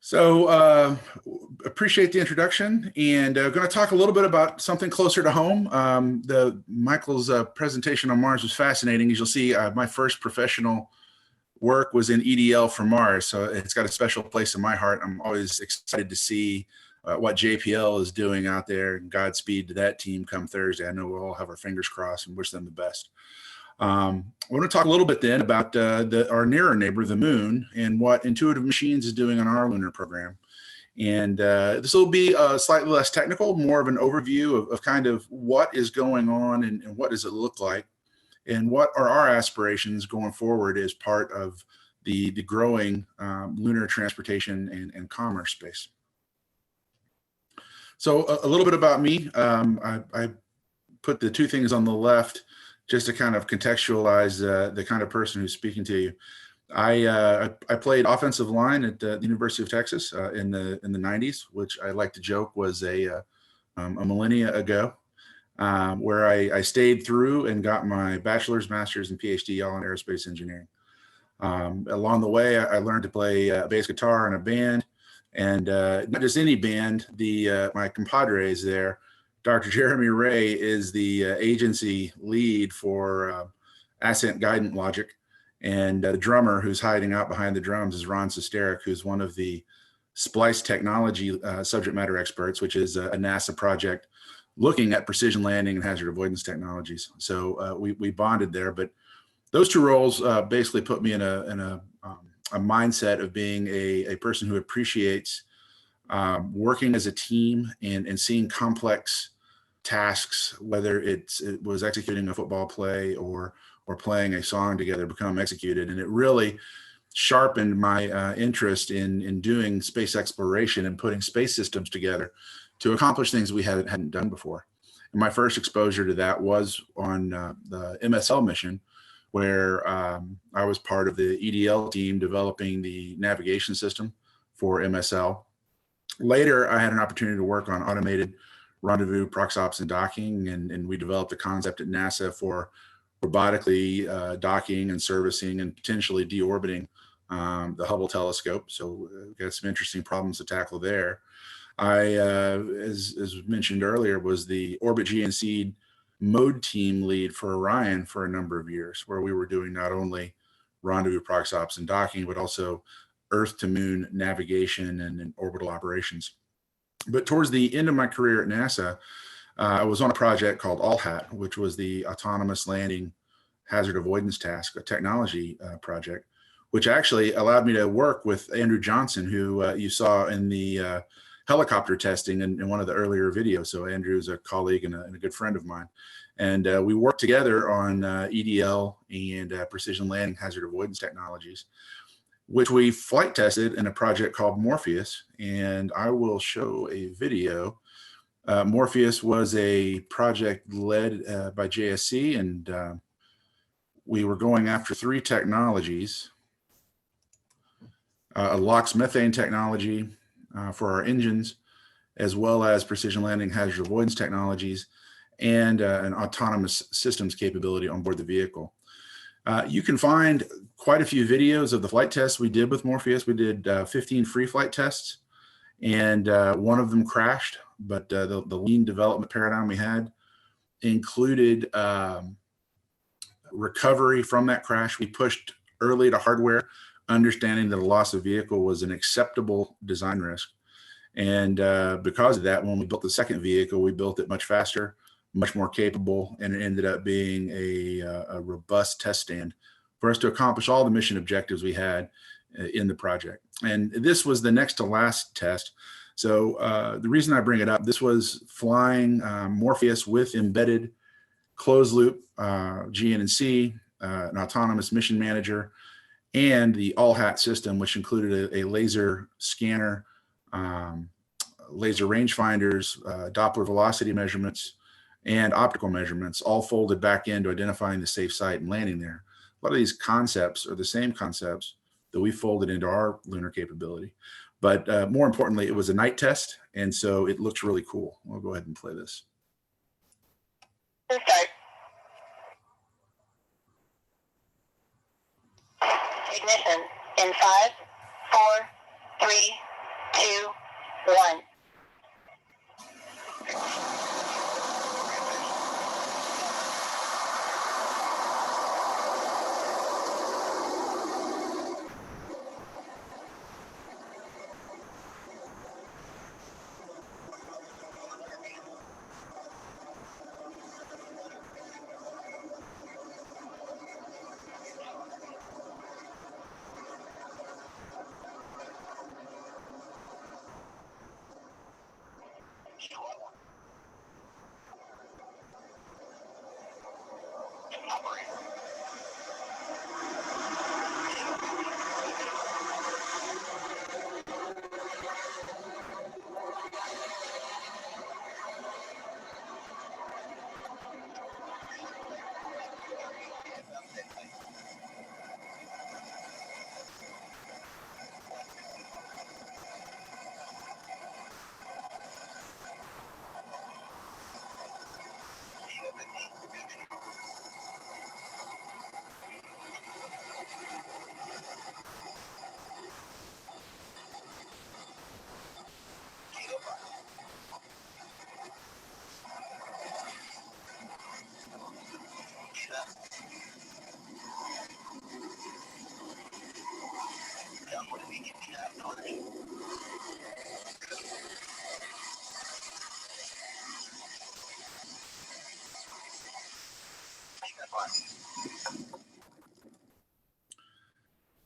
So appreciate the introduction, and going to talk a little bit about something closer to home. Michael's presentation on Mars was fascinating. As you'll see, my first professional work was in EDL for Mars, so it's got a special place in my heart. I'm always excited to see what JPL is doing out there, and Godspeed to that team come Thursday. I know we'll all have our fingers crossed and wish them the best. I want to talk a little bit then about our nearer neighbor, the moon, and what Intuitive Machines is doing on our lunar program. And this will be slightly less technical, more of an overview of kind of what is going on and what does it look like, and what are our aspirations going forward as part of the growing lunar transportation and commerce space. So a little bit about me. I put the two things on the left just to kind of contextualize the kind of person who's speaking to you. I played offensive line at the University of Texas in the 90s, which I like to joke was a millennia ago, where I stayed through and got my bachelor's, master's, and PhD all in aerospace engineering. Along the way, I learned to play bass guitar in a band, and not just any band. My compadres there, Dr. Jeremy Ray is the agency lead for Ascent Guidance Logic, and the drummer who's hiding out behind the drums is Ron Sesterik, who's one of the Splice technology subject matter experts, which is a NASA project looking at precision landing and hazard avoidance technologies. So we bonded there, but those two roles basically put me in a mindset of being a person who appreciates working as a team and seeing complex tasks, whether it was executing a football play or playing a song together, become executed. And it really sharpened my interest in doing space exploration and putting space systems together to accomplish things we hadn't done before. And my first exposure to that was on the MSL mission, where I was part of the EDL team developing the navigation system for MSL. Later, I had an opportunity to work on automated rendezvous, proxops, and docking, and we developed a concept at NASA for robotically docking and servicing and potentially deorbiting the Hubble telescope. So we've got some interesting problems to tackle there. I, as mentioned earlier, was the Orbit GNC mode team lead for Orion for a number of years, where we were doing not only rendezvous, proxops, and docking, but also Earth to Moon navigation and orbital operations. But towards the end of my career at NASA, I was on a project called ALHAT, which was the Autonomous Landing Hazard Avoidance Task, a technology project, which actually allowed me to work with Andrew Johnson, who you saw in the helicopter testing in one of the earlier videos. So Andrew is a colleague and a good friend of mine. And we worked together on EDL and precision landing hazard avoidance technologies, which we flight tested in a project called Morpheus. And I will show a video. Morpheus was a project led by JSC, and we were going after three technologies: a LOX methane technology for our engines, as well as precision landing hazard avoidance technologies, and an autonomous systems capability on board the vehicle. You can find quite a few videos of the flight tests we did with Morpheus. We did 15 free flight tests, and one of them crashed, but the lean development paradigm we had included recovery from that crash. We pushed early to hardware, understanding that a loss of vehicle was an acceptable design risk. And because of that, when we built the second vehicle, we built it much faster, much more capable, and it ended up being a robust test stand for us to accomplish all the mission objectives we had in the project. And this was the next to last test. So the reason I bring it up, this was flying Morpheus with embedded closed loop GNC, an autonomous mission manager, and the ALHAT system, which included a laser scanner, laser rangefinders, Doppler velocity measurements, and optical measurements, all folded back into identifying the safe site and landing there. A lot of these concepts are the same concepts that we folded into our lunar capability. But more importantly, it was a night test, and so it looks really cool. We'll go ahead and play this. Start. Ignition in 5, 4, 3, 1.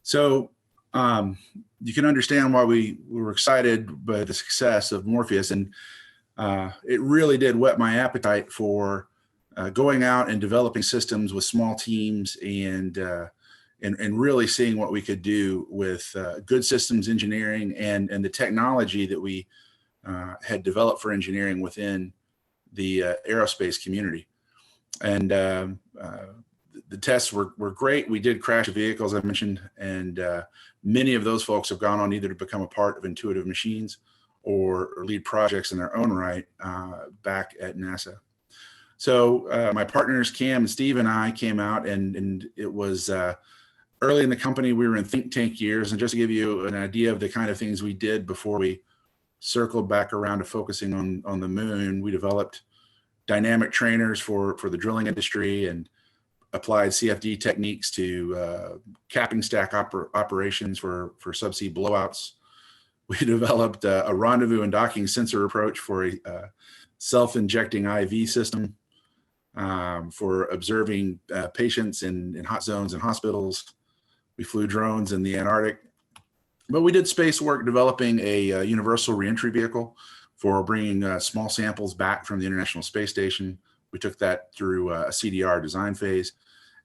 So you can understand why we were excited by the success of Morpheus, and it really did whet my appetite for going out and developing systems with small teams and really seeing what we could do with good systems engineering and the technology that we had developed for engineering within the aerospace community. And the tests were great. We did crash vehicles, I mentioned, and many of those folks have gone on either to become a part of Intuitive Machines or lead projects in their own right back at NASA. So my partners, Cam and Steve, and I came out, and it was early in the company. We were in think tank years. And just to give you an idea of the kind of things we did before we circled back around to focusing on the moon, we developed dynamic trainers for the drilling industry and applied CFD techniques to capping stack operations for subsea blowouts. We developed a rendezvous and docking sensor approach for a self-injecting IV system for observing patients in hot zones and hospitals. We flew drones in the Antarctic. But we did space work developing a universal reentry vehicle for bringing small samples back from the International Space Station. We took that through a CDR design phase.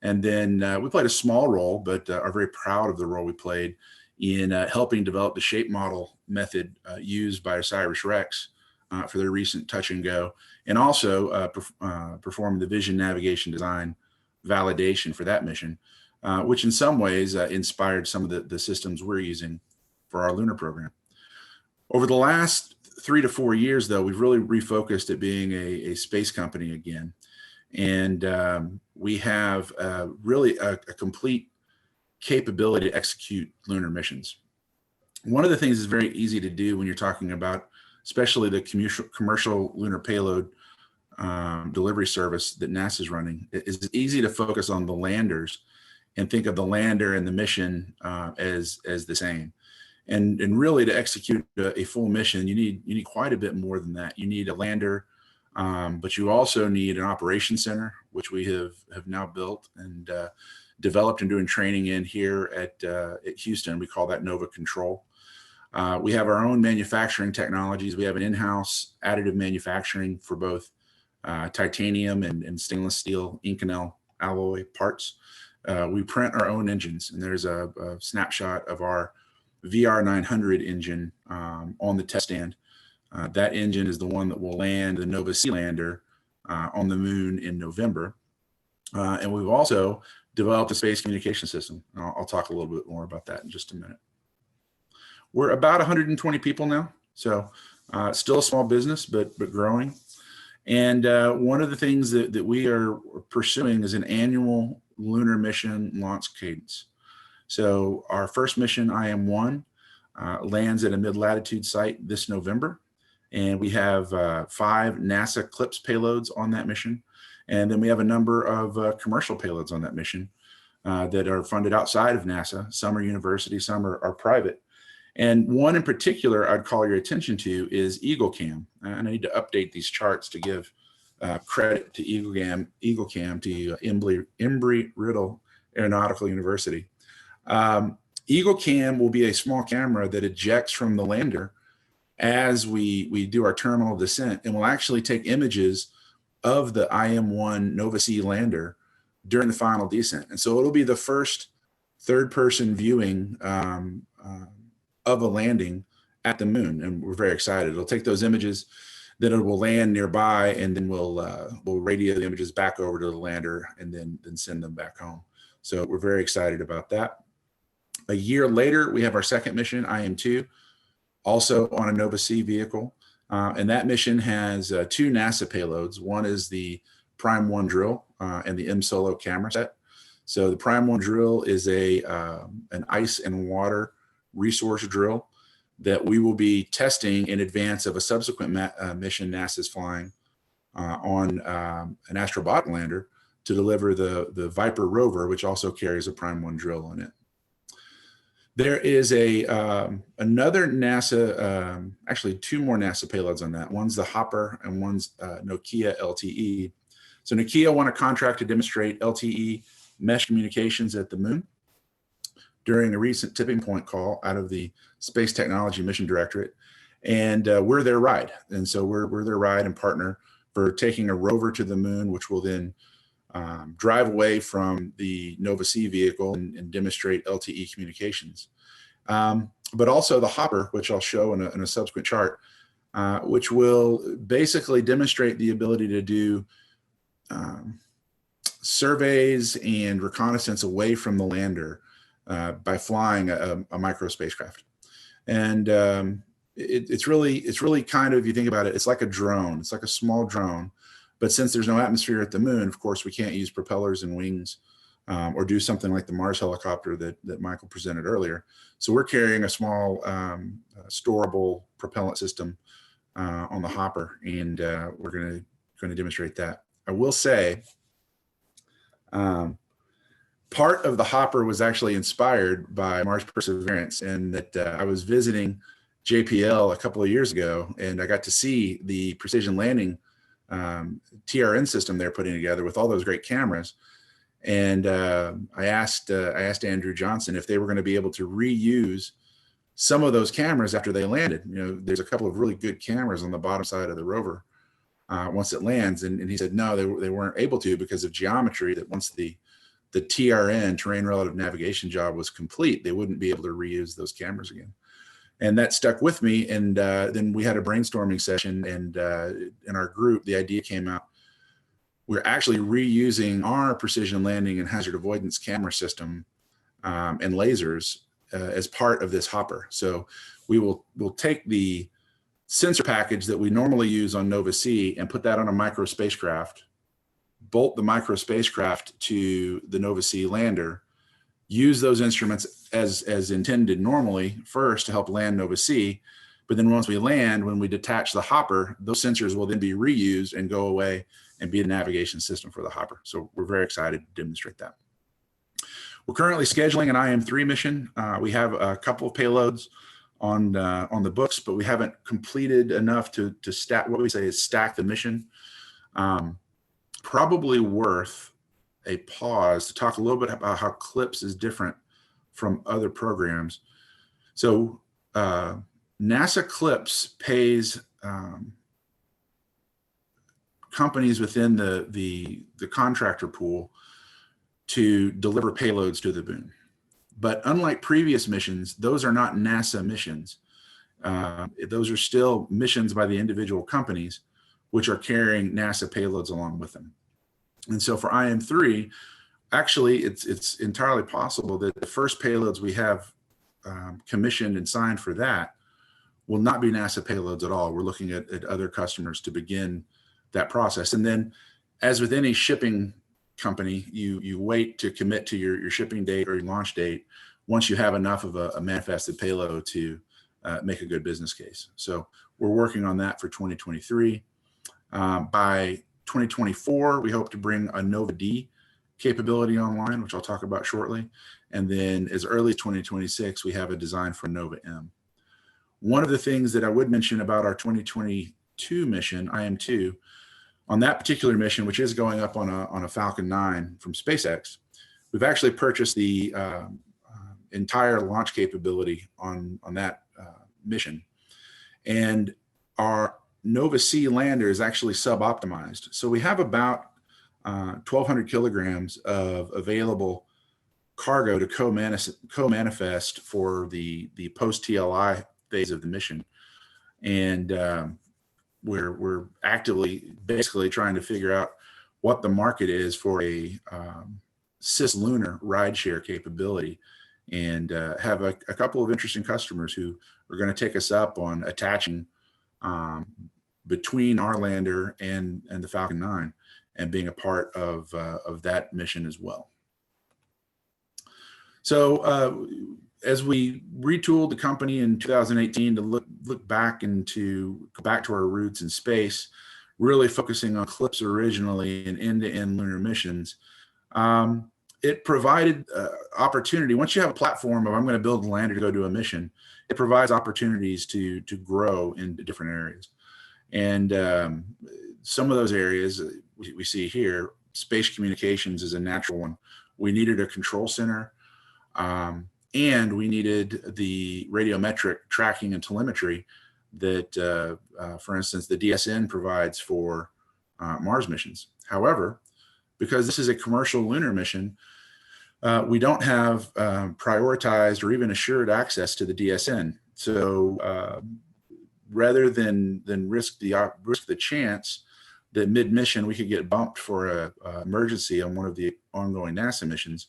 And then we played a small role, but are very proud of the role we played in helping develop the shape model method used by OSIRIS-REx for their recent touch and go, and also performed the vision navigation design validation for that mission, which in some ways inspired some of the systems we're using for our lunar program. Over the last 3 to 4 years, though, we've really refocused at being a space company again. And we have really a complete capability to execute lunar missions. One of the things that's very easy to do when you're talking about, especially the commercial lunar payload delivery service that NASA is running, is easy to focus on the landers and think of the lander and the mission as the same. And really, to execute a full mission, you need quite a bit more than that. You need a lander, but you also need an operations center, which we have now built and developed and doing training in here at Houston. We call that Nova Control. We have our own manufacturing technologies. We have an in-house additive manufacturing for both titanium and stainless steel Inconel alloy parts. We print our own engines, and there's a snapshot of our VR900 engine on the test stand. That engine is the one that will land the Nova Sea lander on the moon in November. And we've also developed a space communication system. I'll talk a little bit more about that in just a minute. We're about 120 people now, so still a small business, but growing. And one of the things that we are pursuing is an annual lunar mission launch cadence. So our first mission, IM-1, lands at a mid-latitude site this November. And we have 5 NASA CLIPS payloads on that mission. And then we have a number of commercial payloads on that mission that are funded outside of NASA. Some are university, some are private. And one in particular I'd call your attention to is EagleCam. And I need to update these charts to give credit to EagleCam to Embry-Riddle Aeronautical University. EagleCam will be a small camera that ejects from the lander as we do our terminal descent, and will actually take images of the IM-1 Nova-C lander during the final descent. And so it'll be the first third-person viewing of a landing at the moon, and we're very excited. It'll take those images, then it will land nearby, and then we'll radio the images back over to the lander, and then send them back home. So we're very excited about that. A year later, we have our second mission, IM-2, also on a Nova-C vehicle. And that mission has 2 NASA payloads. One is the Prime 1 drill and the M-Solo camera set. So the Prime 1 drill is an ice and water resource drill that we will be testing in advance of a subsequent mission NASA's flying on an astrobotic lander to deliver the Viper rover, which also carries a Prime 1 drill on it. There is another NASA, actually 2 more NASA payloads on that. One's the Hopper and one's Nokia LTE. So Nokia won a contract to demonstrate LTE mesh communications at the moon during a recent tipping point call out of the Space Technology Mission Directorate. And we're their ride. And so we're their ride and partner for taking a rover to the moon, which will then drive away from the Nova-C vehicle and demonstrate LTE communications. But also the Hopper, which I'll show in a subsequent chart, which will basically demonstrate the ability to do surveys and reconnaissance away from the lander by flying a micro spacecraft. And it's really kind of, if you think about it, it's like a drone. It's like a small drone. But since there's no atmosphere at the moon, of course, we can't use propellers and wings or do something like the Mars helicopter that Michael presented earlier. So we're carrying a small storable propellant system on the Hopper, and we're going to demonstrate that. I will say part of the Hopper was actually inspired by Mars Perseverance, and that I was visiting JPL a couple of years ago, and I got to see the precision landing TRN system they're putting together with all those great cameras. And I asked Andrew Johnson if they were going to be able to reuse some of those cameras after they landed. You know, there's a couple of really good cameras on the bottom side of the rover once it lands. And he said, no, they weren't able to because of geometry, that once the TRN, terrain relative navigation job, was complete, they wouldn't be able to reuse those cameras again. And that stuck with me. And then we had a brainstorming session, and in our group, the idea came out. We're actually reusing our precision landing and hazard avoidance camera system and lasers as part of this Hopper. So we'll take the sensor package that we normally use on Nova-C and put that on a micro spacecraft, bolt the micro spacecraft to the Nova-C lander, use those instruments as intended normally first to help land Nova-C. But then once we land, when we detach the Hopper, those sensors will then be reused and go away and be a navigation system for the Hopper. So we're very excited to demonstrate that. We're currently scheduling an IM-3 mission. We have a couple of payloads on the books, but we haven't completed enough to stack, what we say is stack the mission. Probably worth a pause to talk a little bit about how CLIPS is different from other programs. So NASA CLIPS pays companies within the contractor pool to deliver payloads to the moon. But unlike previous missions, those are not NASA missions. Those are still missions by the individual companies, which are carrying NASA payloads along with them. And so for IM-3, actually, it's entirely possible that the first payloads we have commissioned and signed for that will not be NASA payloads at all. We're looking at other customers to begin that process. And then, as with any shipping company, you wait to commit to your shipping date or your launch date once you have enough of a manifested payload to make a good business case. So we're working on that for 2023. By 2024, we hope to bring a Nova D capability online, which I'll talk about shortly. And then as early as 2026, we have a design for Nova M. One of the things that I would mention about our 2022 mission, IM2, on that particular mission, which is going up on a Falcon 9 from SpaceX, we've actually purchased the entire launch capability on that mission. And our Nova C lander is actually sub-optimized. So we have about 1,200 kilograms of available cargo to co-manifest for the post-TLI phase of the mission. And we're actively basically trying to figure out what the market is for a cislunar rideshare capability, and have a couple of interesting customers who are going to take us up on attaching between our lander and the Falcon 9 and being a part of that mission as well. So as we retooled the company in 2018 to look back to our roots in space, really focusing on CLPS originally and end-to-end lunar missions, it provided opportunity. Once you have a platform of I'm going to build a lander to go do a mission, it provides opportunities to grow into different areas. And some of those areas we see here, space communications is a natural one. We needed a control center, and we needed the radiometric tracking and telemetry that, for instance, the DSN provides for Mars missions. However, because this is a commercial lunar mission, we don't have prioritized or even assured access to the DSN. So rather than risk the chance that mid-mission we could get bumped for a emergency on one of the ongoing NASA missions,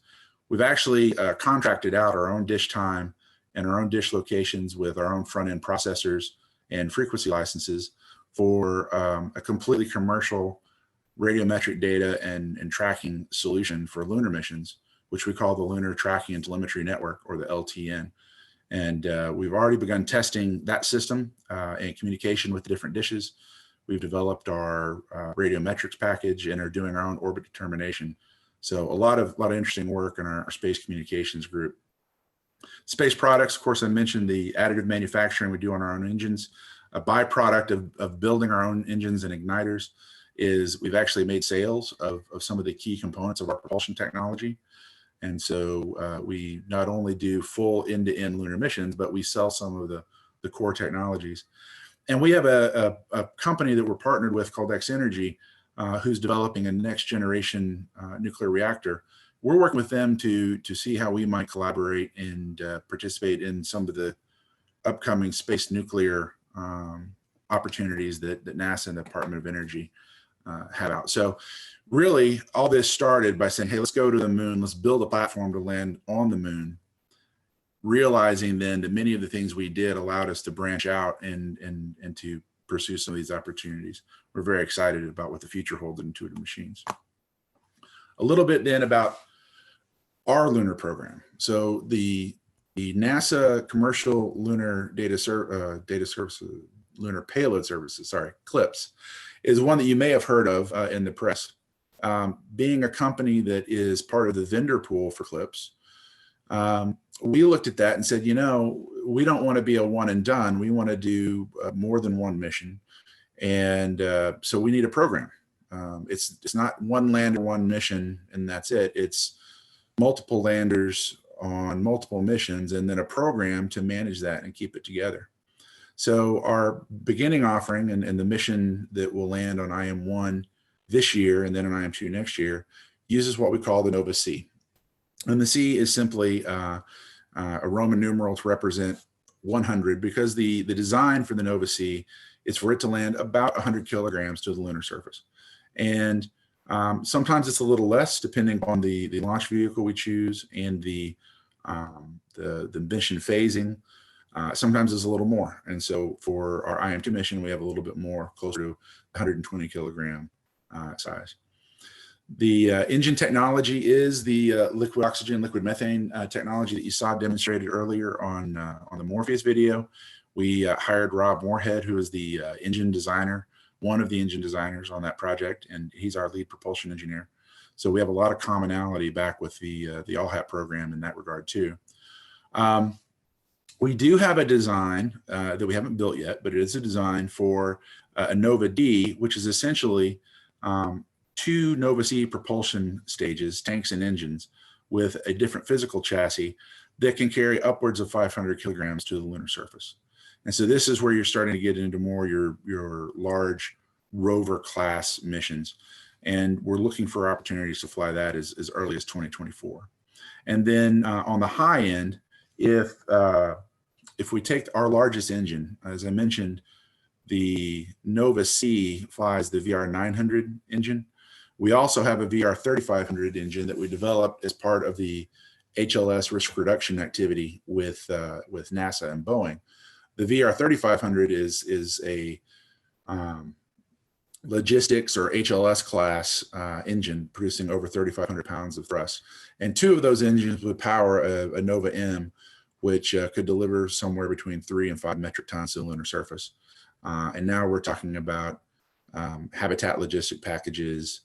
we've actually contracted out our own dish time and our own dish locations with our own front-end processors and frequency licenses for a completely commercial radiometric data and tracking solution for lunar missions, which we call the Lunar Tracking and Telemetry Network, or the LTN. And we've already begun testing that system and communication with the different dishes. We've developed our radiometrics package and are doing our own orbit determination. So a lot of interesting work in our space communications group. Space products, of course, I mentioned the additive manufacturing we do on our own engines. A byproduct of building our own engines and igniters is we've actually made sales of some of the key components of our propulsion technology. And so we not only do full end-to-end lunar missions, but we sell some of the core technologies. And we have a company that we're partnered with called X Energy, who's developing a next generation nuclear reactor. We're working with them to see how we might collaborate and participate in some of the upcoming space nuclear opportunities that NASA and the Department of Energy have out. So really all this started by saying, hey, let's go to the moon, let's build a platform to land on the moon, realizing then that many of the things we did allowed us to branch out and to pursue some of these opportunities. We're very excited about what the future holds in Intuitive Machines. A little bit then about our lunar program. So the NASA Commercial Lunar Data Services, Lunar Payload Services, sorry, CLPS, is one that you may have heard of in the press. Being a company that is part of the vendor pool for CLPS, we looked at that and said, you know, we don't want to be a one and done. We want to do more than one mission. And so we need a program. It's not one lander, one mission, and that's it. It's multiple landers on multiple missions, and then a program to manage that and keep it together. So our beginning offering and the mission that will land on IM1 this year and then on IM2 next year uses what we call the Nova C. And the C is simply a Roman numeral to represent 100, because the design for the Nova C is for it to land about 100 kilograms to the lunar surface. And sometimes it's a little less depending on the launch vehicle we choose and the mission phasing. Sometimes it's a little more. And so for our IM2 mission, we have a little bit more, closer to 120 kilogram size. The engine technology is the liquid oxygen, liquid methane technology that you saw demonstrated earlier on the Morpheus video. We hired Rob Moorhead, who is the engine designer, one of the engine designers on that project, and he's our lead propulsion engineer. So we have a lot of commonality back with the AIAA program in that regard too. We do have a design that we haven't built yet, but it is a design for a Nova D, which is essentially 2 Nova C propulsion stages, tanks and engines, with a different physical chassis that can carry upwards of 500 kilograms to the lunar surface. And so this is where you're starting to get into more your large rover class missions. And we're looking for opportunities to fly that as early as 2024. And then on the high end, if we take our largest engine, as I mentioned, the Nova C flies the VR 900 engine. We also have a VR 3500 engine that we developed as part of the HLS risk reduction activity with NASA and Boeing. The VR 3500 is a logistics or HLS class engine producing over 3,500 pounds of thrust. And 2 of those engines would power a Nova M, which could deliver somewhere between 3 and 5 metric tons to the lunar surface. And now we're talking about habitat logistic packages,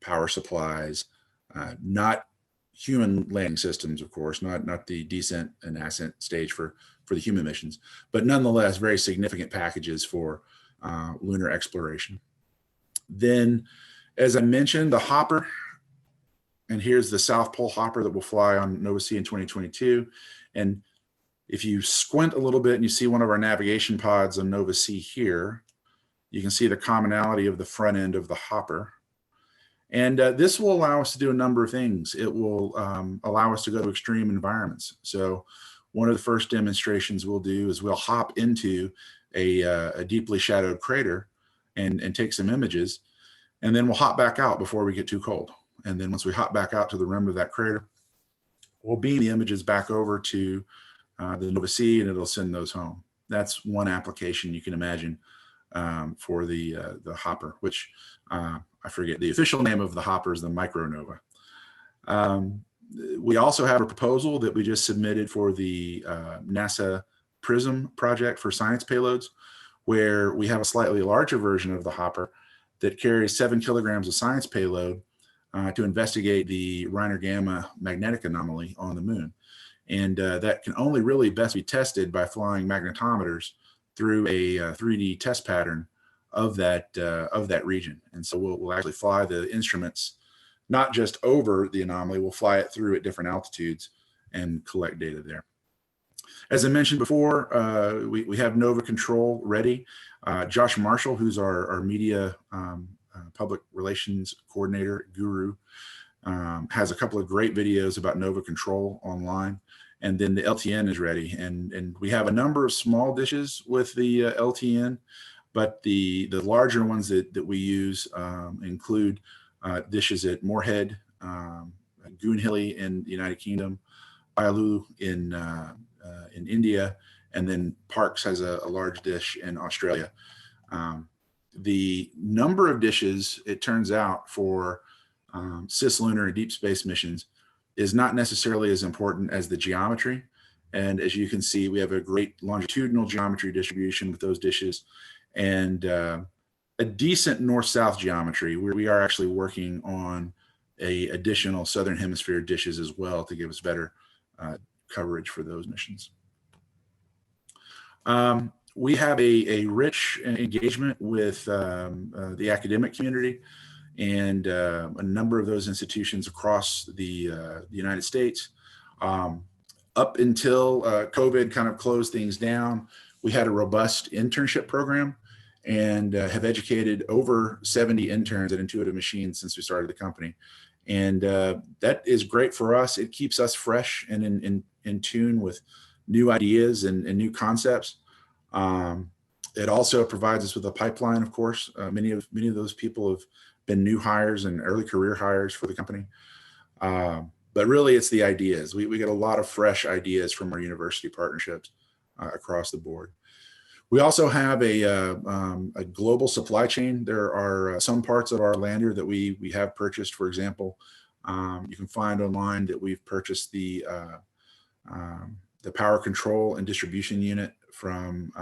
power supplies, not human landing systems, of course, not the descent and ascent stage for the human missions, but nonetheless, very significant packages for lunar exploration. Then, as I mentioned, the hopper, and here's the South Pole hopper that will fly on Nova C in 2022. And if you squint a little bit and you see one of our navigation pods on Nova C here, you can see the commonality of the front end of the hopper. And this will allow us to do a number of things. It will allow us to go to extreme environments. So one of the first demonstrations we'll do is we'll hop into a deeply shadowed crater and take some images, and then we'll hop back out before we get too cold. And then once we hop back out to the rim of that crater, we'll beam the images back over to the Nova C, and it'll send those home. That's one application you can imagine for the hopper, which I forget the official name of the hopper is the Micronova. We also have a proposal that we just submitted for the NASA PRISM project for science payloads, where we have a slightly larger version of the hopper that carries 7 kilograms of science payload to investigate the Reiner Gamma magnetic anomaly on the moon. And that can only really best be tested by flying magnetometers through a 3D test pattern of that region. And so we'll actually fly the instruments not just over the anomaly, we'll fly it through at different altitudes and collect data there. As I mentioned before, we have Nova Control ready. Josh Marshall, who's our media public relations coordinator guru, has a couple of great videos about Nova Control online. And then the LTN is ready. And we have a number of small dishes with the LTN, but the larger ones that we use include dishes at Moorhead, Goonhilly in the United Kingdom, Ialulu in India, and then Parkes has a large dish in Australia. The number of dishes, it turns out, for cislunar and deep space missions is not necessarily as important as the geometry. And as you can see, we have a great longitudinal geometry distribution with those dishes, and a decent north-south geometry, where we are actually working on additional southern hemisphere dishes as well to give us better coverage for those missions. We have a rich engagement with the academic community and a number of those institutions across the United States. Up until COVID kind of closed things down, we had a robust internship program and have educated over 70 interns at Intuitive Machines since we started the company. And that is great for us. It keeps us fresh and in tune with new ideas and new concepts. It also provides us with a pipeline, of course. Many of those people have been new hires and early career hires for the company. But really, it's the ideas. We get a lot of fresh ideas from our university partnerships across the board. We also have a global supply chain. There are some parts of our lander that we have purchased. For example, you can find online that we've purchased the power control and distribution unit from,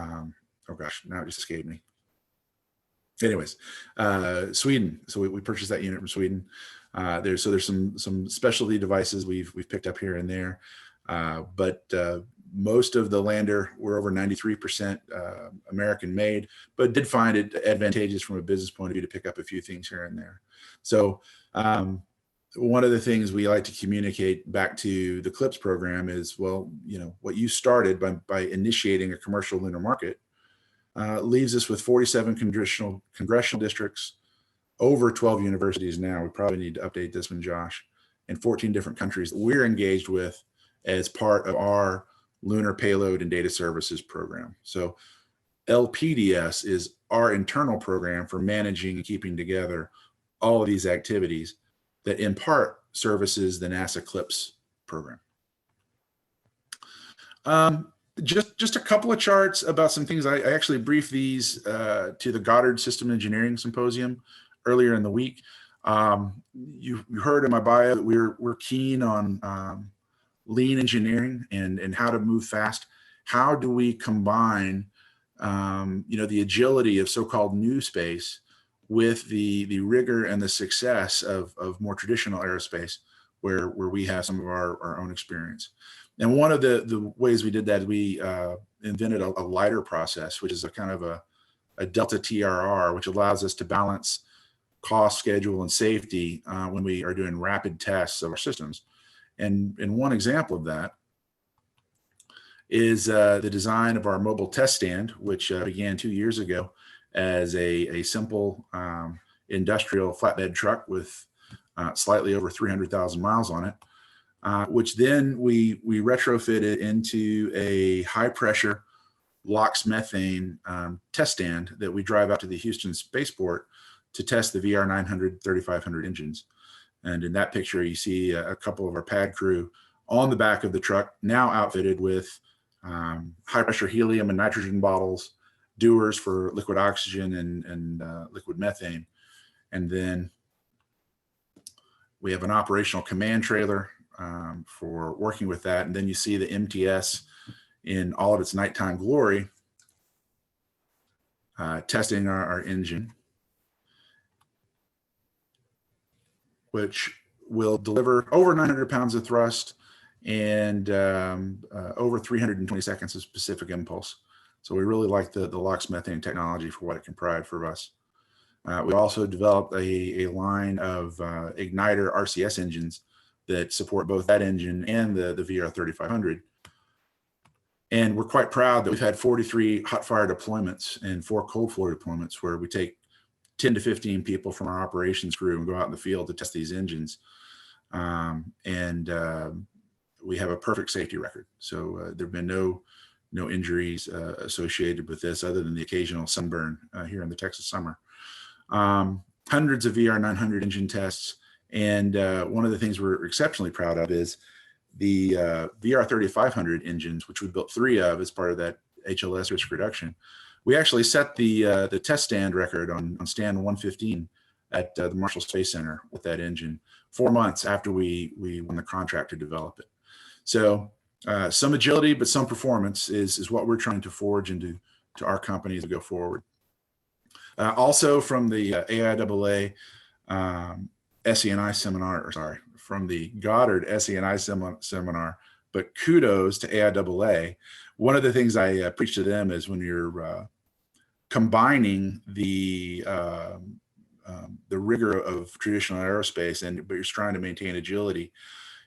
oh gosh, now it just escaped me. Anyways, Sweden. So we purchased that unit from Sweden. There's some specialty devices we've picked up here and there, but most of the lander, we're over 93% American made, but did find it advantageous from a business point of view to pick up a few things here and there. So one of the things we like to communicate back to the CLIPS program is, well, you know, what you started by initiating a commercial lunar market leaves us with 47 congressional districts, over 12 universities now. We probably need to update this one, Josh, and 14 different countries that we're engaged with as part of our Lunar Payload and Data Services program. So LPDS is our internal program for managing and keeping together all of these activities that in part services the NASA CLIPS program. Just a couple of charts about some things. I actually briefed these to the Goddard System Engineering Symposium earlier in the week. You heard in my bio that we're keen on lean engineering and how to move fast. How do we combine the agility of so-called new space with the rigor and the success of more traditional aerospace, where we have some of our own experience. And one of the ways we did that is we invented a lighter process, which is a kind of a delta TRR, which allows us to balance cost, schedule, and safety when we are doing rapid tests of our systems. And one example of that is the design of our mobile test stand, which began 2 years ago as a simple industrial flatbed truck with slightly over 300,000 miles on it, which then we retrofitted into a high pressure LOX methane test stand that we drive out to the Houston spaceport to test the VR900 3500 engines. And in that picture, you see a couple of our pad crew on the back of the truck, now outfitted with high pressure helium and nitrogen bottles, dewars for liquid oxygen and liquid methane. And then we have an operational command trailer for working with that. And then you see the MTS in all of its nighttime glory, testing our engine, which will deliver over 900 pounds of thrust and over 320 seconds of specific impulse. So we really like the LOX methane technology for what it can provide for us. We also developed a line of igniter RCS engines that support both that engine and the VR3500. And we're quite proud that we've had 43 hot fire deployments and 4 cold floor deployments where we take 10 to 15 people from our operations crew and go out in the field to test these engines. We have a perfect safety record. So there have been no injuries associated with this other than the occasional sunburn here in the Texas summer. Hundreds of VR900 engine tests. And one of the things we're exceptionally proud of is the VR3500 engines, which we built 3 of as part of that HLS risk reduction. We actually set the test stand record on stand 115 at the Marshall Space Center with that engine 4 months after we won the contract to develop it. So some agility, but some performance is what we're trying to forge into our company as we go forward. Also from the AIAA SE&I seminar, from the Goddard SE&I seminar, but kudos to AIAA. One of the things I preach to them is when you're combining the rigor of traditional aerospace but you're trying to maintain agility,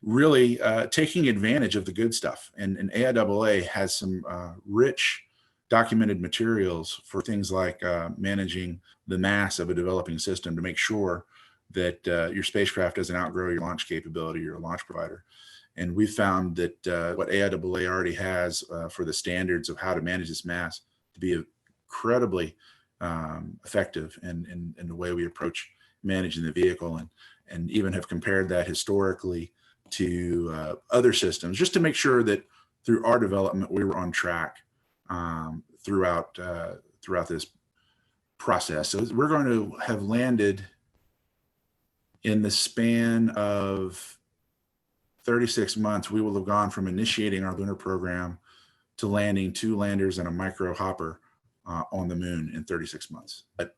really taking advantage of the good stuff. And AIAA has some rich documented materials for things like managing the mass of a developing system to make sure that your spacecraft doesn't outgrow your launch capability, your launch provider. And we've found that what AIAA already has for the standards of how to manage this mass to be incredibly effective in the way we approach managing the vehicle, and even have compared that historically to other systems, just to make sure that through our development, we were on track throughout this process. So we're going to have landed in the span of 36 months. We will have gone from initiating our lunar program to landing 2 landers and a micro hopper on the moon in 36 months. But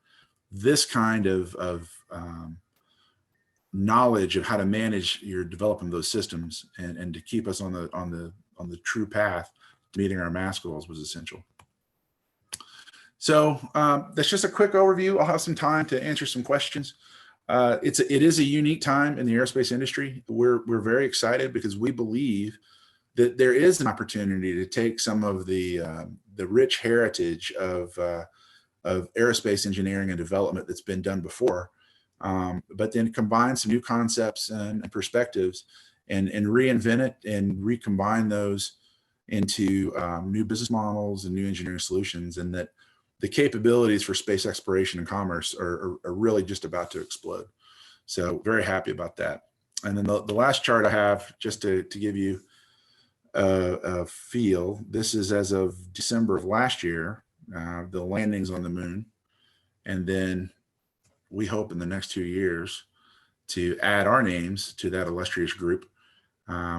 this kind of knowledge of how to manage your developing those systems and to keep us on the true path to meeting our mass goals was essential. So that's just a quick overview. I'll have some time to answer some questions. It is a unique time in the aerospace industry. We're very excited because we believe that there is an opportunity to take some of the rich heritage of aerospace engineering and development that's been done before, but then combine some new concepts and perspectives and reinvent it and recombine those into new business models and new engineering solutions, and that the capabilities for space exploration and commerce are really just about to explode. So very happy about that. And then the last chart I have, just to give you a feel, this is as of December of last year, the landings on the moon. And then we hope in the next 2 years to add our names to that illustrious group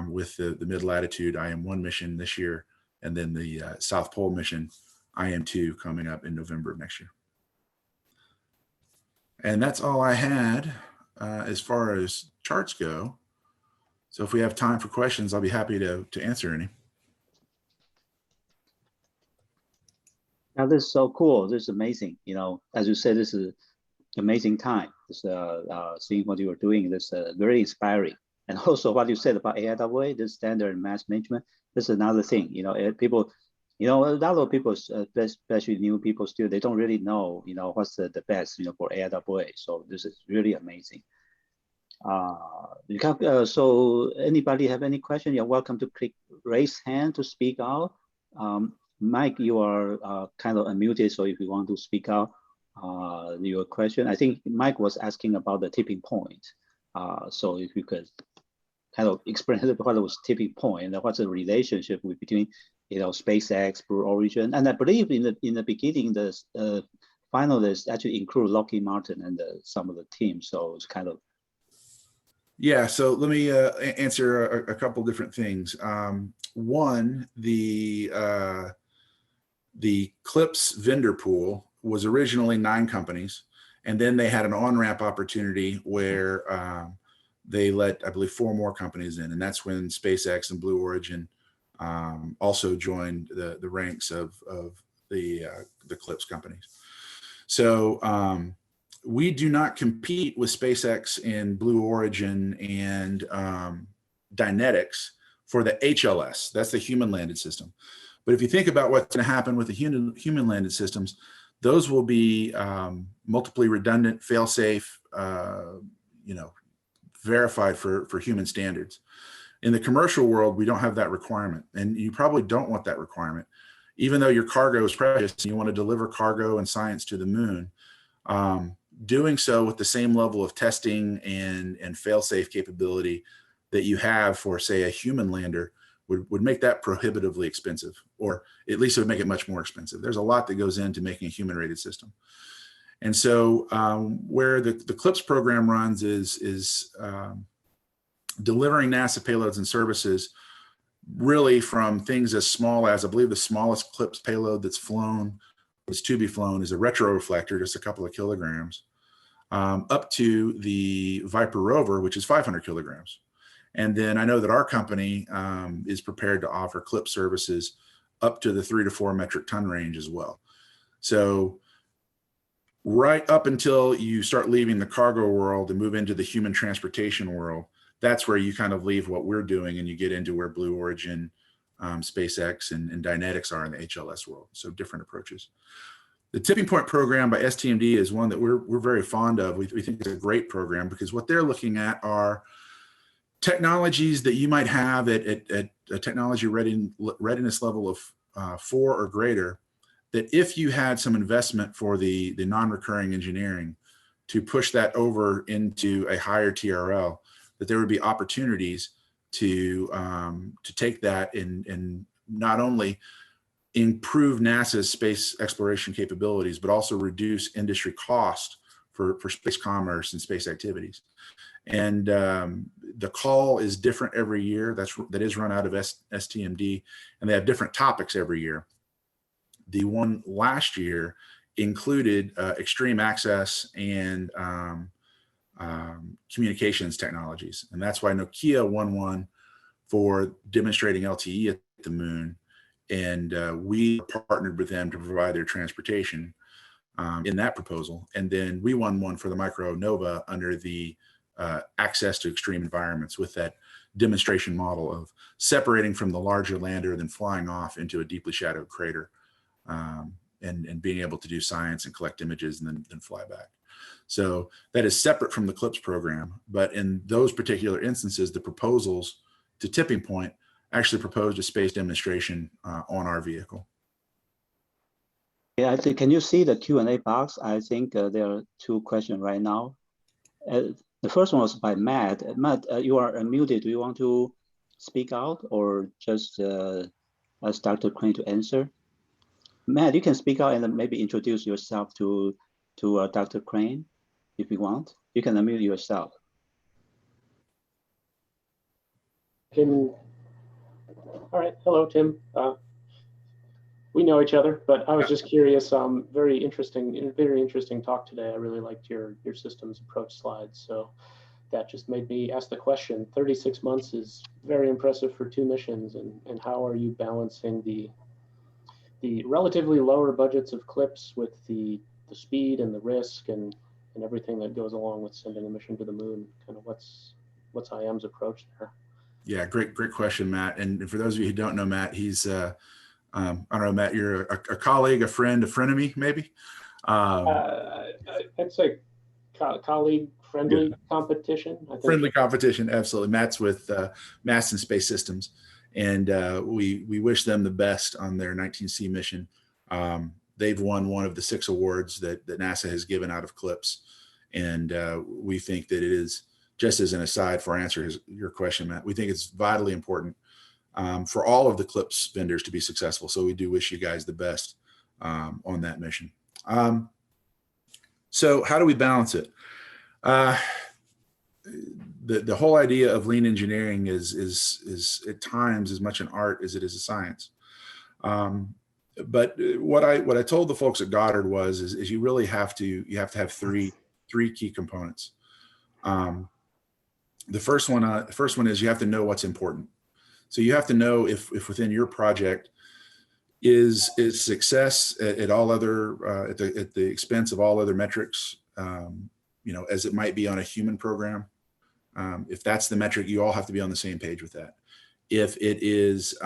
with the mid-latitude IM-1 mission this year, and then the South Pole mission IM-2 coming up in November of next year. And that's all I had as far as charts go. So if we have time for questions, I'll be happy to answer any. Now this is so cool. This is amazing. You know, as you said, this is amazing time. This seeing what you were doing. This very inspiring. And also what you said about AIAA, this standard mass management. This is another thing. You know, people. You know, a lot of people, especially new people, still they don't really know. You know, what's the best. You know, for AIAA. So this is really amazing. So anybody have any question? You're welcome to click raise hand to speak out. Mike, you are kind of unmuted, so if you want to speak out your question. I think Mike was asking about the tipping point. So if you could kind of explain what was tipping point and what's the relationship between, you know, SpaceX, Blue Origin, and I believe in the beginning the finalists actually include Lockheed Martin and some of the teams. So it's kind of. Yeah, so let me answer a couple different things. One, the CLPS vendor pool was originally 9 companies, and then they had an on-ramp opportunity where they let, I believe, 4 more companies in, and that's when SpaceX and Blue Origin also joined the ranks of the CLPS companies. So we do not compete with SpaceX and Blue Origin and Dynetics for the HLS. That's the human landed system. But if you think about what's going to happen with the human landed systems, those will be multiply redundant, fail-safe, you know, verified for human standards. In the commercial world, we don't have that requirement, and you probably don't want that requirement. Even though your cargo is precious and you want to deliver cargo and science to the moon, doing so with the same level of testing and fail-safe capability that you have for, say, a human lander would make that prohibitively expensive, or at least it would make it much more expensive. There's a lot that goes into making a human-rated system. And so where the CLPS program runs is delivering NASA payloads and services really from things as small as, I believe the smallest CLPS payload that's flown, is to be flown, is a retroreflector, just a couple of kilograms, up to the Viper rover, which is 500 kilograms. And then I know that our company is prepared to offer CLPS services up to the 3 to 4 metric ton range as well. So right up until you start leaving the cargo world and move into the human transportation world, that's where you kind of leave what we're doing and you get into where Blue Origin, SpaceX, and Dynetics are in the HLS world. So different approaches. The Tipping Point program by STMD is one that we're very fond of. We think it's a great program because what they're looking at are technologies that you might have at a technology readiness level of 4 or greater, that if you had some investment for the non-recurring engineering to push that over into a higher TRL, that there would be opportunities to take that and not only improve NASA's space exploration capabilities, but also reduce industry cost for space commerce and space activities. And the call is different every year. That is run out of STMD, and they have different topics every year. The one last year included extreme access and communications technologies. And that's why Nokia won one for demonstrating LTE at the moon. And we partnered with them to provide their transportation in that proposal. And then we won one for the Micro Nova under the access to extreme environments with that demonstration model of separating from the larger lander, then flying off into a deeply shadowed crater, and being able to do science and collect images and then fly back. So that is separate from the CLIPS program. But in those particular instances, the proposals to Tipping Point actually proposed a space demonstration on our vehicle. Yeah, I think, can you see the Q&A box? I think there are two questions right now. The first one was by Matt. Matt, you are unmuted. Do you want to speak out or just ask Dr. Crain to answer? Matt, you can speak out and then maybe introduce yourself to Dr. Crain if you want. You can unmute yourself. All right, hello, Tim. We know each other, but I was just curious. Very interesting talk today. I really liked your systems approach slides. So that just made me ask the question. 36 months is very impressive for 2 missions, and how are you balancing the relatively lower budgets of CLIPS with the speed and the risk and everything that goes along with sending a mission to the moon? Kind of what's IM's approach there? Yeah, great question, Matt. And for those of you who don't know Matt, he's I don't know, Matt, you're a colleague, a frenemy, maybe? I'd say colleague friendly competition. I think. Friendly competition, absolutely. Matt's with Mass and Space Systems, and we wish them the best on their 19C mission. They've won one of the 6 awards that NASA has given out of CLIPS, and we think that it is, just as an aside for answer your question, Matt, we think it's vitally important for all of the CLIPS vendors to be successful. So we do wish you guys the best on that mission. So how do we balance it? The whole idea of lean engineering is at times as much an art as it is a science. But what I told the folks at Goddard is you really have to have three key components. The first one is you have to know what's important. So you have to know if within your project is success at all other at the expense of all other metrics, as it might be on a human program. If that's the metric, you all have to be on the same page with that. If it is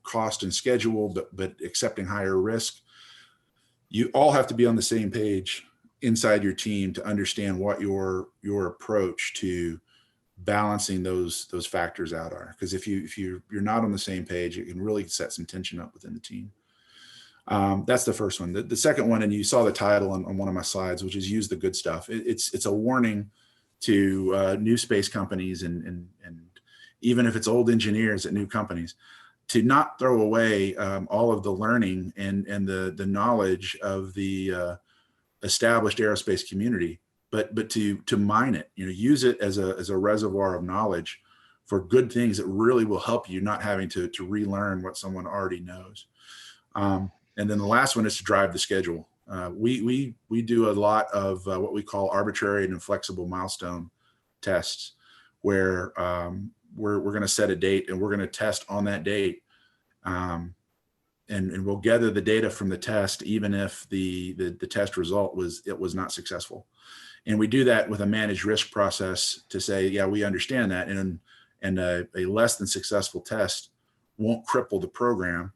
cost and schedule, but accepting higher risk, you all have to be on the same page inside your team to understand what your approach to balancing those factors out are. Because if you're not on the same page, it can really set some tension up within the team. That's the first one. The second one, and you saw the title on one of my slides, which is use the good stuff. It's a warning to new space companies and even if it's old engineers at new companies, to not throw away all of the learning and the knowledge of the established aerospace community, but to mine it, use it as a reservoir of knowledge for good things that really will help you, not having to relearn what someone already knows. And then the last one is to drive the schedule. We do a lot of what we call arbitrary and inflexible milestone tests, where we're going to set a date and we're going to test on that date. And we'll gather the data from the test, even if the test result was not successful. And we do that with a managed risk process to say, yeah, we understand that. And a less than successful test won't cripple the program,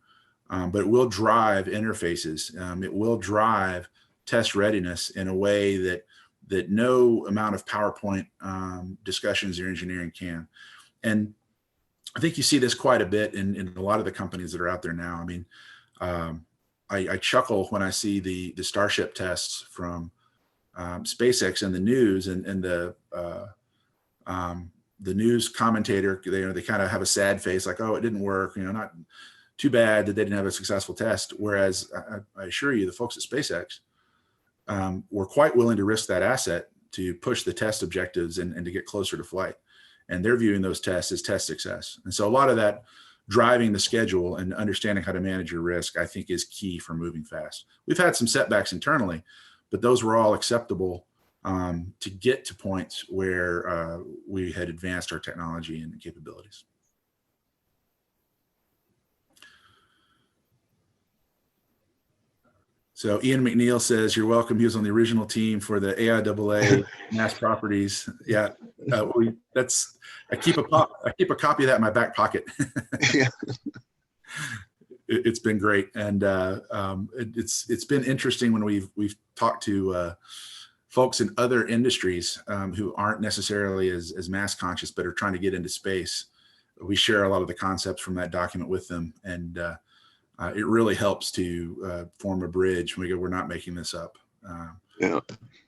but it will drive interfaces. It will drive test readiness in a way that no amount of PowerPoint discussions or engineering can. And I think you see this quite a bit in a lot of the companies that are out there now. I mean, I chuckle when I see the Starship tests from SpaceX in the news, and the news commentator, they kind of have a sad face, like, oh, it didn't work, not too bad that they didn't have a successful test. Whereas I assure you, the folks at SpaceX were quite willing to risk that asset to push the test objectives and to get closer to flight. And they're viewing those tests as test success. And so a lot of that driving the schedule and understanding how to manage your risk, I think, is key for moving fast. We've had some setbacks internally, but those were all acceptable to get to points where we had advanced our technology and capabilities. So Ian McNeil says, you're welcome. He was on the original team for the AIAA mass properties. Yeah, I keep a copy of that in my back pocket. Yeah. It's been great. And it's been interesting when we've talked to folks in other industries who aren't necessarily as mass conscious, but are trying to get into space. We share a lot of the concepts from that document with them. And it really helps to form a bridge when we go, we're not making this up. Yeah.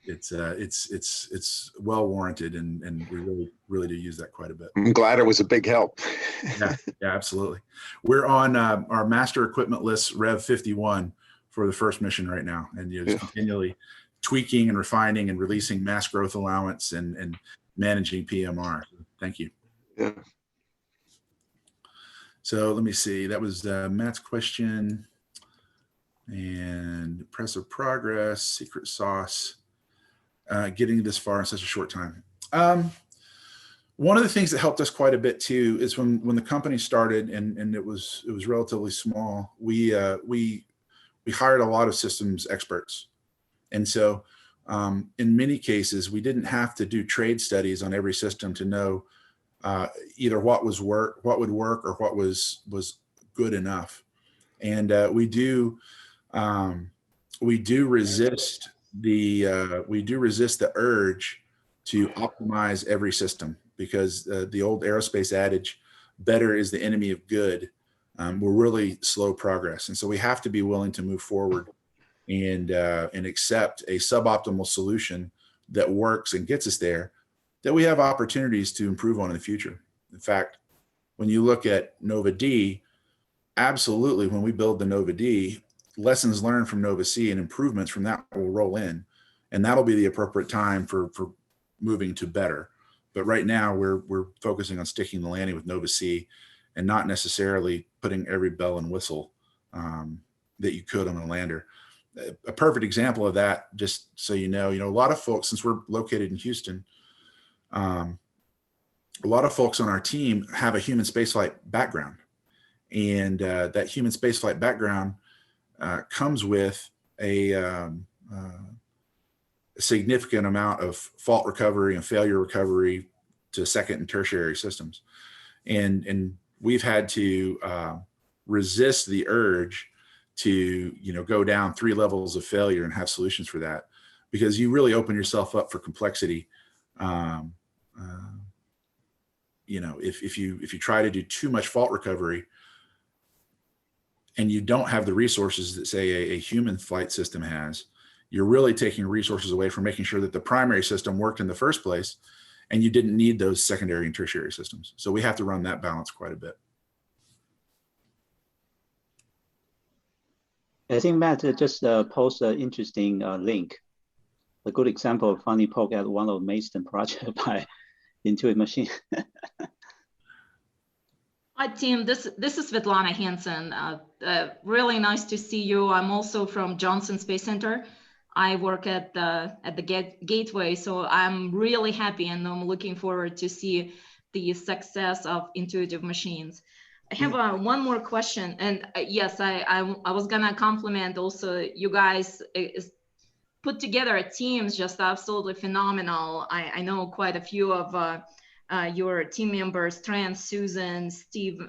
It's well warranted, and we really do use that quite a bit. I'm glad it was a big help. Yeah, absolutely. We're on our master equipment list, Rev 51, for the first mission right now, and just continually tweaking and refining and releasing mass growth allowance and managing PMR. Thank you. Yeah. So let me see. That was Matt's question. And impressive progress, secret sauce, getting this far in such a short time. One of the things that helped us quite a bit too is when the company started and it was relatively small, we hired a lot of systems experts. And so in many cases, we didn't have to do trade studies on every system to know either what would work or what was good enough. And we do resist the urge to optimize every system, because the old aerospace adage, better is the enemy of good, will really slow progress. And so we have to be willing to move forward and accept a suboptimal solution that works and gets us there, that we have opportunities to improve on in the future. In fact, when you look at Nova D, absolutely, when we build the Nova D, lessons learned from Nova C and improvements from that will roll in, and that'll be the appropriate time for moving to better. But right now we're focusing on sticking the landing with Nova C and not necessarily putting every bell and whistle that you could on a lander. A perfect example of that, just so you know, a lot of folks, since we're located in Houston, a lot of folks on our team have a human spaceflight background, and that human spaceflight background comes with a significant amount of fault recovery and failure recovery to second and tertiary systems, and we've had to resist the urge to go down 3 levels of failure and have solutions for that, because you really open yourself up for complexity. If you try to do too much fault recovery and you don't have the resources that, say, a human flight system has, you're really taking resources away from making sure that the primary system worked in the first place, and you didn't need those secondary and tertiary systems. So we have to run that balance quite a bit. I think Matt just posted an interesting link, a good example of funny poke at one of Mason project by Intuit machine. Hi, Tim. This is Svetlana Hansen. Really nice to see you. I'm also from Johnson Space Center. I work at the Gateway, so I'm really happy, and I'm looking forward to see the success of intuitive machines. I have one more question, and yes, I was gonna compliment also you guys. Put together teams just absolutely phenomenal. I know quite a few of your team members, Trent, Susan, Stephen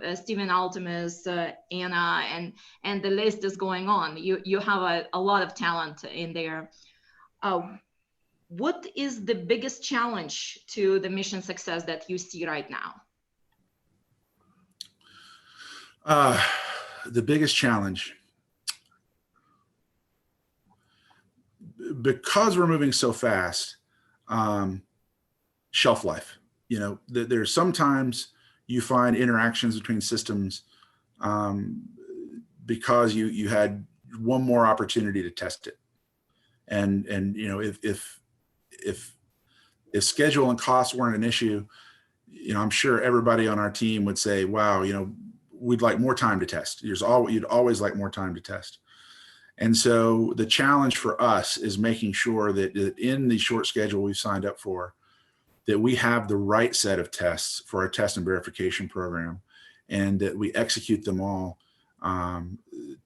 Altimus, Anna, and the list is going on. You have a lot of talent in there. What is the biggest challenge to the mission success that you see right now? The biggest challenge, because we're moving so fast, shelf life. There's sometimes you find interactions between systems because you had one more opportunity to test it. And you know, if schedule and cost weren't an issue, you know, I'm sure everybody on our team would say, wow, you know, we'd like more time to test. You'd always like more time to test. And so the challenge for us is making sure that in the short schedule we've signed up for, that we have the right set of tests for our test and verification program, and that we execute them all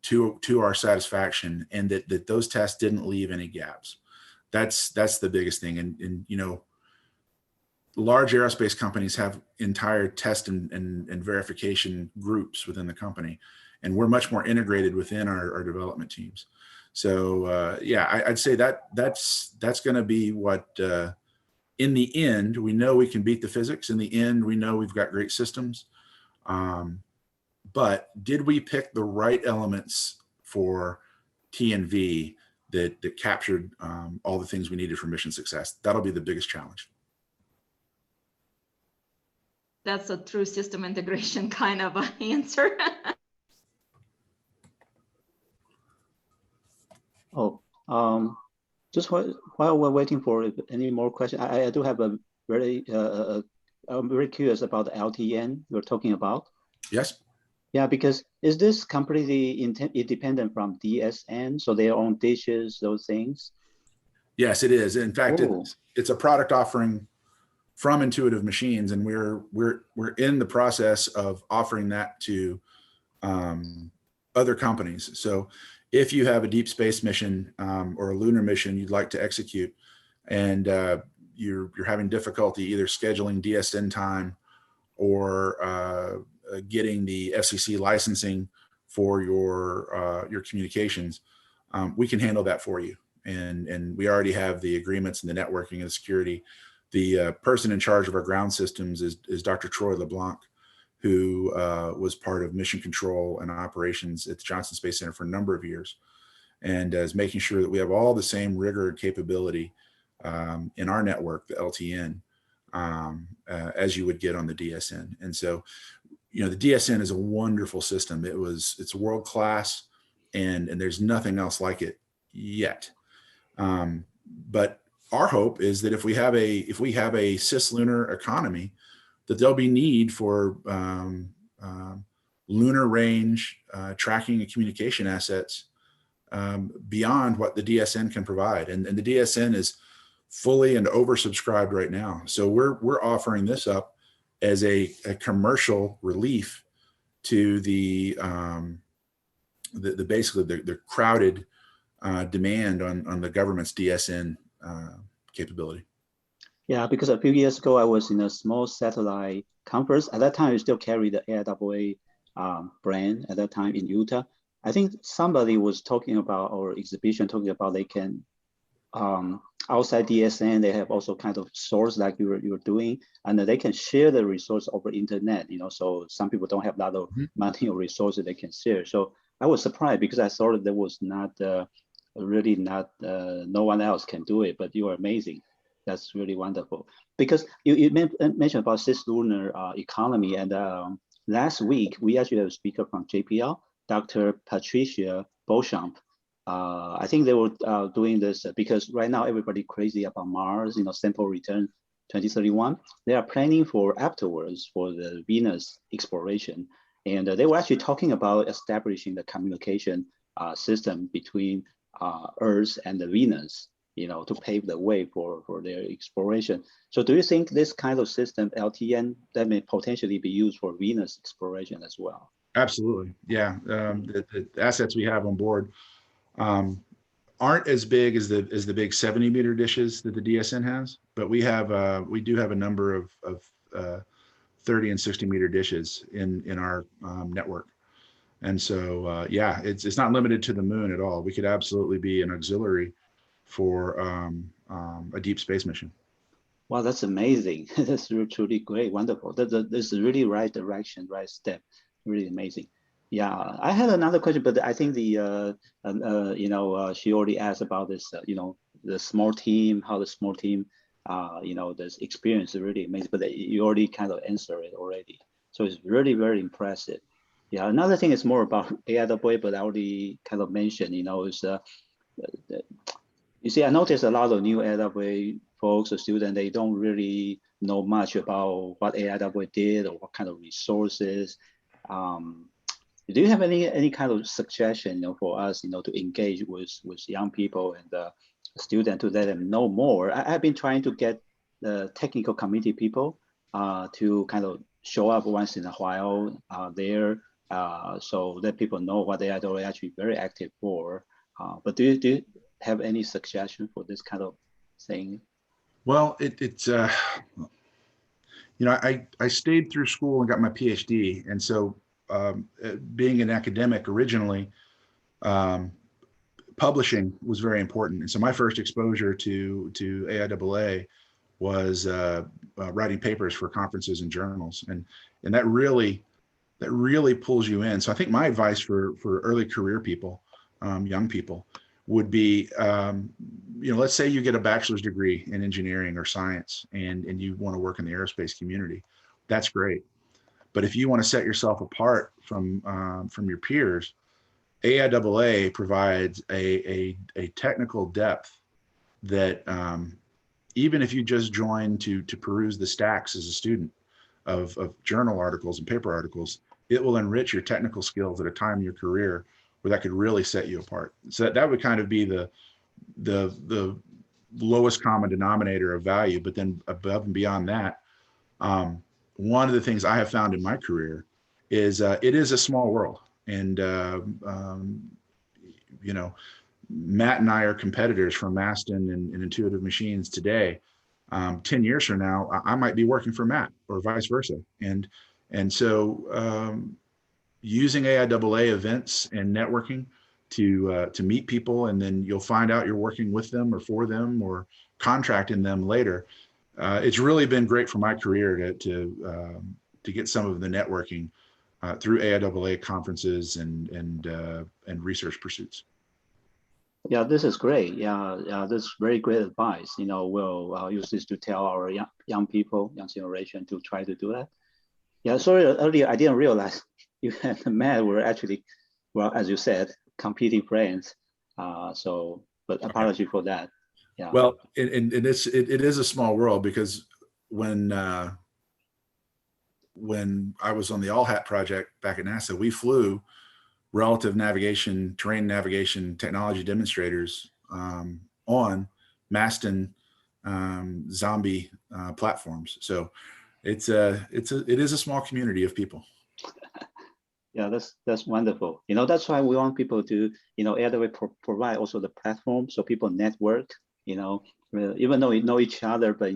to our satisfaction, and that those tests didn't leave any gaps. That's the biggest thing. And you know, large aerospace companies have entire test and verification groups within the company, and we're much more integrated within our development teams. So yeah, I'd say that's going to be what, in the end, we know we can beat the physics. In the end, we know we've got great systems. But did we pick the right elements for T and V that captured all the things we needed for mission success? That'll be the biggest challenge. That's a true system integration kind of answer. Just while we're waiting for any more questions, I do have a very, I'm very curious about the LTN you're talking about. Yes. Yeah, because is this completely independent from DSN? So their own dishes, those things? Yes, it is. In fact, it's a product offering from Intuitive Machines, and we're in the process of offering that to other companies. So if you have a deep space mission or a lunar mission you'd like to execute, and you're having difficulty either scheduling DSN time or getting the FCC licensing for your communications, we can handle that for you. And we already have the agreements and the networking and the security. The person in charge of our ground systems is Dr. Troy LeBlanc, who was part of mission control and operations at the Johnson Space Center for a number of years, and is making sure that we have all the same rigor and capability in our network, the LTN, as you would get on the DSN. And so, you know, the DSN is a wonderful system. It's world-class, and there's nothing else like it yet. But our hope is that if we have a cislunar economy, that there'll be need for lunar range tracking and communication assets beyond what the DSN can provide. And the DSN is fully and oversubscribed right now. So we're offering this up as a commercial relief to the basically the crowded demand on the government's DSN capability. Yeah, because a few years ago, I was in a small satellite conference. At that time, we still carried the AIAA brand at that time in Utah. I think somebody was talking about, or exhibition talking about, they can, outside DSN, they have also kind of source like you were doing, and they can share the resource over internet, you know, so some people don't have a lot of money or resources they can share. So I was surprised because I thought there was not, really not, no one else can do it, but you are amazing. That's really wonderful. Because you mentioned about cislunar economy, and last week we actually have a speaker from JPL, Dr. Patricia Beauchamp. I think they were doing this because right now everybody crazy about Mars, you know, sample return 2031. They are planning for afterwards for the Venus exploration, and they were actually talking about establishing the communication system between Earth and the Venus, you know, to pave the way for their exploration. So do you think this kind of system, LTN, that may potentially be used for Venus exploration as well? Absolutely, yeah. The assets we have on board aren't as big as the big 70-meter dishes that the DSN has, but we do have a number of 30 and 60-meter dishes in our network. And so, yeah, it's not limited to the moon at all. We could absolutely be an auxiliary for a deep space mission. Wow, that's amazing. That's truly great, wonderful. This is really right direction, right step. Really amazing. Yeah, I had another question, but I think the you know, she already asked about this. You know, the small team, how the small team, you know, this experience is really amazing. But you already kind of answered it already. So it's really very impressive. Yeah, another thing is more about AIAA, but I already kind of mentioned, is you see, I noticed a lot of new AIAA folks or students, they don't really know much about what AIAA did or what kind of resources. Do you have any kind of suggestion, for us, to engage with young people and students to let them know more? I've been trying to get the technical committee people to kind of show up once in a while there, so that people know what they are actually very active for. But do you have any suggestion for this kind of thing? Well, I stayed through school and got my PhD, and so being an academic originally, publishing was very important. And so my first exposure to AIAA was writing papers for conferences and journals, and that really pulls you in. So I think my advice for early career people, young people, would be, let's say you get a bachelor's degree in engineering or science, and you want to work in the aerospace community. That's great. But if you want to set yourself apart from your peers, AIAA provides a technical depth that even if you just join to peruse the stacks as a student of journal articles and paper articles, it will enrich your technical skills at a time in your career where that could really set you apart. So that would kind of be the lowest common denominator of value. But then above and beyond that, one of the things I have found in my career is it is a small world. And, Matt and I are competitors from Maston and Intuitive Machines today. 10 years from now, I might be working for Matt or vice versa. And so using AIAA events and networking to meet people, and then you'll find out you're working with them or for them or contracting them later. It's really been great for my career to get some of the networking through AIAA conferences and research pursuits. Yeah, this is great. Yeah, this is very great advice. We'll use this to tell our young people, young generation, to try to do that. Yeah, sorry, earlier I didn't realize you and Matt were actually, well, as you said, competing friends. But apology for that. Yeah. Well, and it is a small world, because when I was on the All Hat project back at NASA, we flew relative navigation, terrain navigation technology demonstrators on Maston zombie platforms. So it is a small community of people. Yeah, that's wonderful. That's why we want people to, AIAA provide also the platform so people network. Even though we know each other, but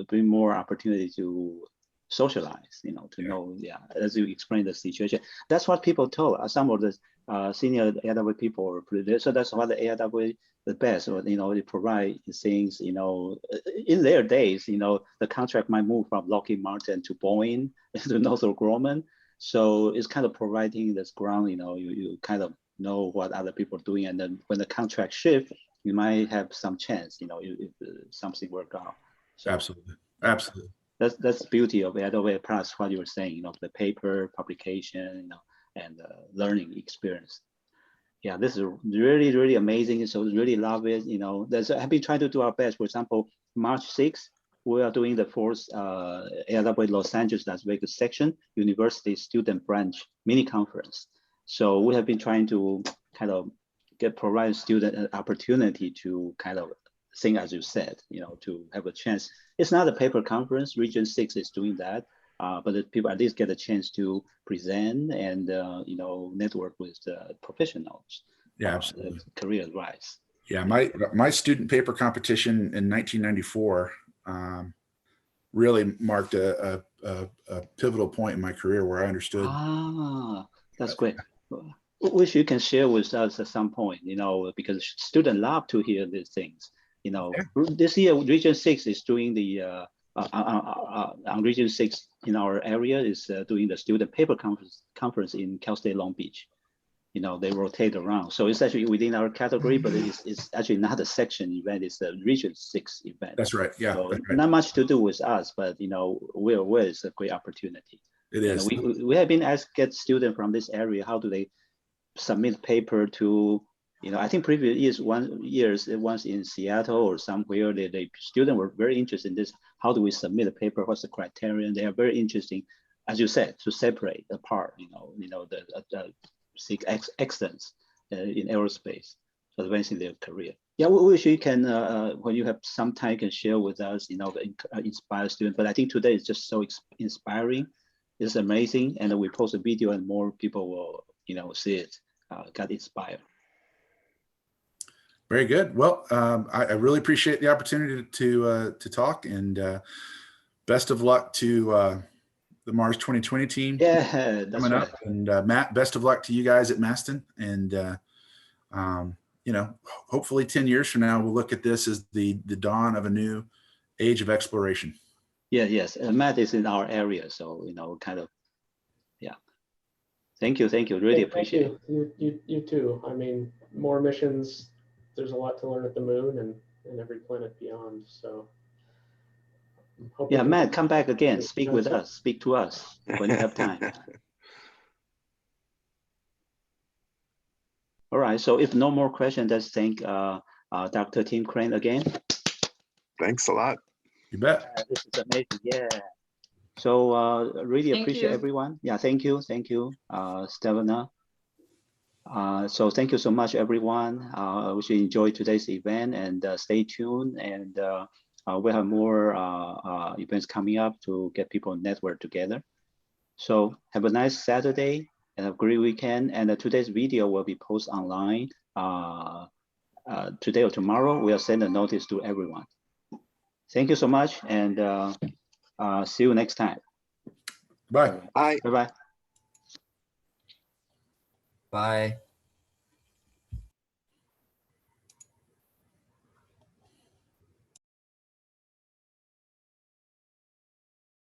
bring more opportunity to socialize. To know, as you explain the situation. That's what people told us. Some of the senior AIAA people were pretty there. So that's why the AIAA the best. Or they provide things. In their days, the contract might move from Lockheed Martin to Boeing to Northrop Grumman. So it's kind of providing this ground. You kind of know what other people are doing, and then when the contract shift, you might have some chance. If something work out. So, absolutely. That's the beauty of AIAA, plus what you were saying, the paper publication, and learning experience. Yeah, this is really, really amazing. So really love it. I've been trying to do our best. For example, March 6th, we are doing the fourth AIAA Los Angeles Las Vegas section University Student Branch mini conference. So we have been trying to kind of provide student an opportunity to kind of think, as you said, to have a chance. It's not a paper conference. Region 6 is doing that, but the people at least get a chance to present and network with the professionals. Yeah, absolutely. Career advice. Yeah, my student paper competition in 1994 really marked a pivotal point in my career where I understood. That's great. Wish you can share with us at some point, because students love to hear these things. This year Region 6 is doing the on Region 6 in our area is doing the student paper conference in Cal State Long Beach. They rotate around, so it's actually within our category, but it's actually not a section event. It's a Region 6 event. That's right. Yeah, so that's right. Not much to do with us, but we're aware it's a great opportunity. It is. We have been asked get students from this area, how do they submit paper to, I think previous years, once in Seattle or somewhere, the students were very interested in this. How do we submit a paper? What's the criterion? They are very interesting, as you said, to separate apart, the seek excellence in aerospace, advancing their career. Yeah, we wish you can, when you have some time, can share with us, inspire students. But I think today is just so inspiring. It's amazing, and we post a video, and more people will, see it, got inspired. Very good. Well, I really appreciate the opportunity to talk, and best of luck to the Mars 2020 team. Yeah, that's coming right. up. And Matt, best of luck to you guys at Maston. And hopefully 10 years from now, we'll look at this as the dawn of a new age of exploration. Yeah, yes. Matt is in our area, so kind of, yeah. Thank you. Really appreciate it. You too. I mean, more missions. There's a lot to learn at the moon and every planet beyond. So, yeah, Matt, come back again. Speak with us. Speak to us when you have time. All right. So, if no more questions, let's thank Dr. Tim Crain again. Thanks a lot. You bet. This is amazing. Yeah. So, really appreciate everyone. Yeah, thank you, Stevana. So thank you so much, everyone. I wish you enjoyed today's event, and stay tuned. And we'll have more events coming up to get people network together. So have a nice Saturday and a great weekend. And today's video will be posted online today or tomorrow. We'll send a notice to everyone. Thank you so much, and see you next time. Bye. Bye. Bye-bye. Bye.